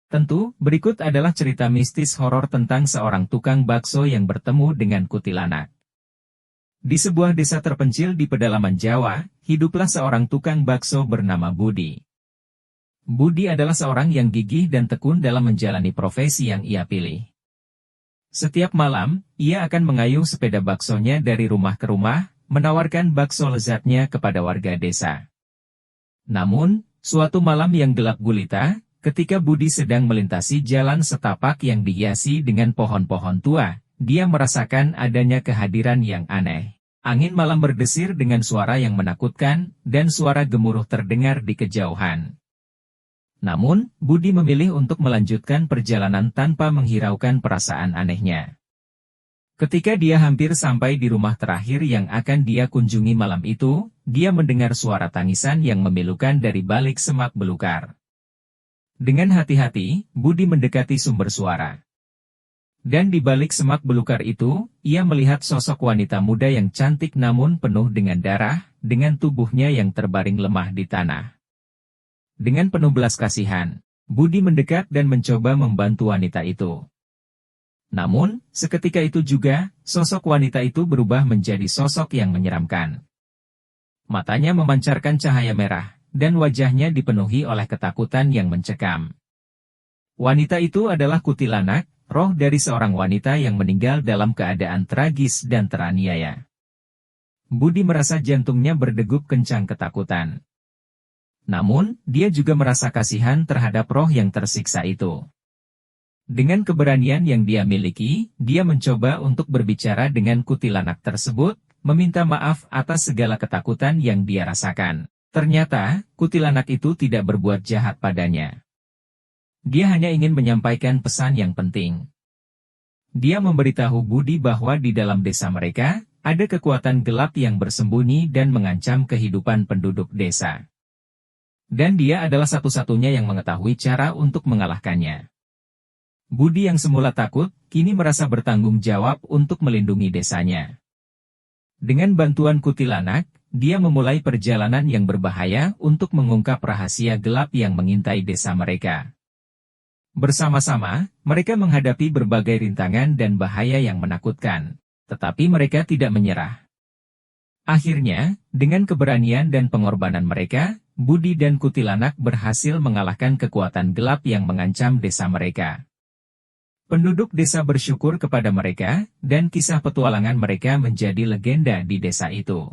Tentu, berikut adalah cerita mistis horor tentang seorang tukang bakso yang bertemu dengan kuntilanak. Di sebuah desa terpencil di pedalaman Jawa, hiduplah seorang tukang bakso bernama Budi. Budi adalah seorang yang gigih dan tekun dalam menjalani profesi yang ia pilih. Setiap malam, ia akan mengayuh sepeda baksonya dari rumah ke rumah, menawarkan bakso lezatnya kepada warga desa. Namun, suatu malam yang gelap gulita, ketika Budi sedang melintasi jalan setapak yang dihiasi dengan pohon-pohon tua, dia merasakan adanya kehadiran yang aneh. Angin malam berdesir dengan suara yang menakutkan, dan suara gemuruh terdengar di kejauhan. Namun, Budi memilih untuk melanjutkan perjalanan tanpa menghiraukan perasaan anehnya. Ketika dia hampir sampai di rumah terakhir yang akan dia kunjungi malam itu, dia mendengar suara tangisan yang memilukan dari balik semak belukar. Dengan hati-hati, Budi mendekati sumber suara. Dan di balik semak belukar itu, ia melihat sosok wanita muda yang cantik namun penuh dengan darah, dengan tubuhnya yang terbaring lemah di tanah. Dengan penuh belas kasihan, Budi mendekat dan mencoba membantu wanita itu. Namun, seketika itu juga, sosok wanita itu berubah menjadi sosok yang menyeramkan. Matanya memancarkan cahaya merah, dan wajahnya dipenuhi oleh ketakutan yang mencekam. Wanita itu adalah kuntilanak, roh dari seorang wanita yang meninggal dalam keadaan tragis dan teraniaya. Budi merasa jantungnya berdegup kencang ketakutan. Namun, dia juga merasa kasihan terhadap roh yang tersiksa itu. Dengan keberanian yang dia miliki, dia mencoba untuk berbicara dengan kuntilanak tersebut, meminta maaf atas segala ketakutan yang dia rasakan. Ternyata, kuntilanak itu tidak berbuat jahat padanya. Dia hanya ingin menyampaikan pesan yang penting. Dia memberitahu Budi bahwa di dalam desa mereka, ada kekuatan gelap yang bersembunyi dan mengancam kehidupan penduduk desa. Dan dia adalah satu-satunya yang mengetahui cara untuk mengalahkannya. Budi yang semula takut, kini merasa bertanggung jawab untuk melindungi desanya. Dengan bantuan kuntilanak, dia memulai perjalanan yang berbahaya untuk mengungkap rahasia gelap yang mengintai desa mereka. Bersama-sama, mereka menghadapi berbagai rintangan dan bahaya yang menakutkan. Tetapi mereka tidak menyerah. Akhirnya, dengan keberanian dan pengorbanan mereka, Budi dan kuntilanak berhasil mengalahkan kekuatan gelap yang mengancam desa mereka. Penduduk desa bersyukur kepada mereka, dan kisah petualangan mereka menjadi legenda di desa itu.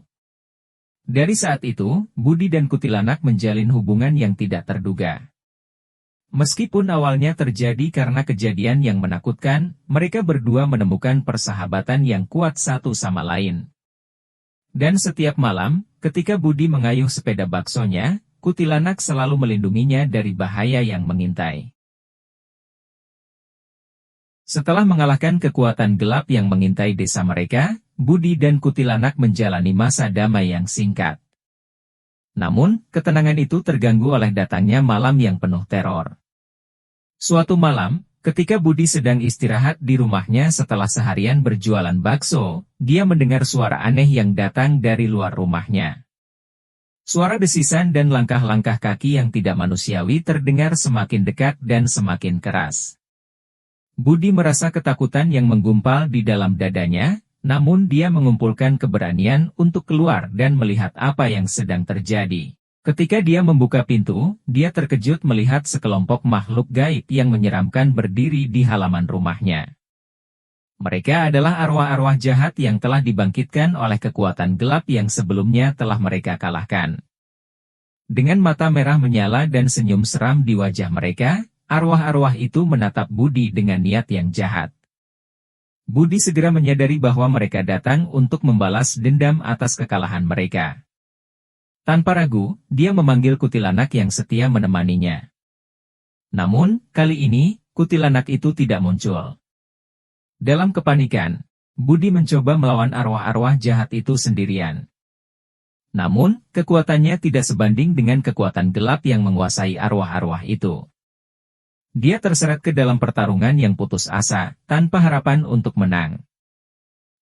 Dari saat itu, Budi dan kuntilanak menjalin hubungan yang tidak terduga. Meskipun awalnya terjadi karena kejadian yang menakutkan, mereka berdua menemukan persahabatan yang kuat satu sama lain. Dan setiap malam, ketika Budi mengayuh sepeda baksonya, kuntilanak selalu melindunginya dari bahaya yang mengintai. Setelah mengalahkan kekuatan gelap yang mengintai desa mereka, Budi dan kuntilanak menjalani masa damai yang singkat. Namun, ketenangan itu terganggu oleh datangnya malam yang penuh teror. Suatu malam, ketika Budi sedang istirahat di rumahnya setelah seharian berjualan bakso, dia mendengar suara aneh yang datang dari luar rumahnya. Suara desisan dan langkah-langkah kaki yang tidak manusiawi terdengar semakin dekat dan semakin keras. Budi merasa ketakutan yang menggumpal di dalam dadanya, namun dia mengumpulkan keberanian untuk keluar dan melihat apa yang sedang terjadi. Ketika dia membuka pintu, dia terkejut melihat sekelompok makhluk gaib yang menyeramkan berdiri di halaman rumahnya. Mereka adalah arwah-arwah jahat yang telah dibangkitkan oleh kekuatan gelap yang sebelumnya telah mereka kalahkan. Dengan mata merah menyala dan senyum seram di wajah mereka, arwah-arwah itu menatap Budi dengan niat yang jahat. Budi segera menyadari bahwa mereka datang untuk membalas dendam atas kekalahan mereka. Tanpa ragu, dia memanggil kuntilanak yang setia menemaninya. Namun, kali ini, kuntilanak itu tidak muncul. Dalam kepanikan, Budi mencoba melawan arwah-arwah jahat itu sendirian. Namun, kekuatannya tidak sebanding dengan kekuatan gelap yang menguasai arwah-arwah itu. Dia terseret ke dalam pertarungan yang putus asa, tanpa harapan untuk menang.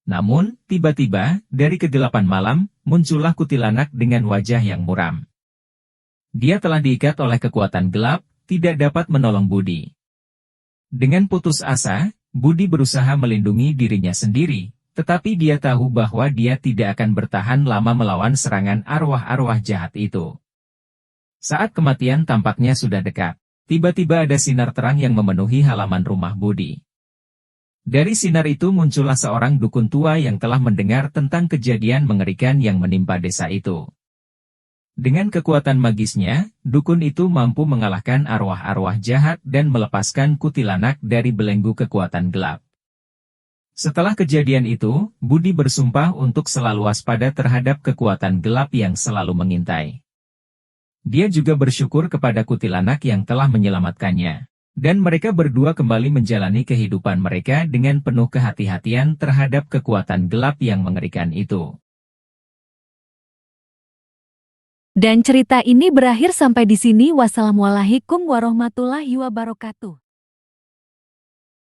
Namun, tiba-tiba, dari kegelapan malam, muncullah kuntilanak dengan wajah yang muram. Dia telah diikat oleh kekuatan gelap, tidak dapat menolong Budi. Dengan putus asa, Budi berusaha melindungi dirinya sendiri, tetapi dia tahu bahwa dia tidak akan bertahan lama melawan serangan arwah-arwah jahat itu. Saat kematian tampaknya sudah dekat, tiba-tiba ada sinar terang yang memenuhi halaman rumah Budi. Dari sinar itu muncullah seorang dukun tua yang telah mendengar tentang kejadian mengerikan yang menimpa desa itu. Dengan kekuatan magisnya, dukun itu mampu mengalahkan arwah-arwah jahat dan melepaskan kuntilanak dari belenggu kekuatan gelap. Setelah kejadian itu, Budi bersumpah untuk selalu waspada terhadap kekuatan gelap yang selalu mengintai. Dia juga bersyukur kepada kuntilanak yang telah menyelamatkannya. Dan mereka berdua kembali menjalani kehidupan mereka dengan penuh kehati-hatian terhadap kekuatan gelap yang mengerikan itu. Dan cerita ini berakhir sampai di sini. Wassalamualaikum warahmatullahi wabarakatuh.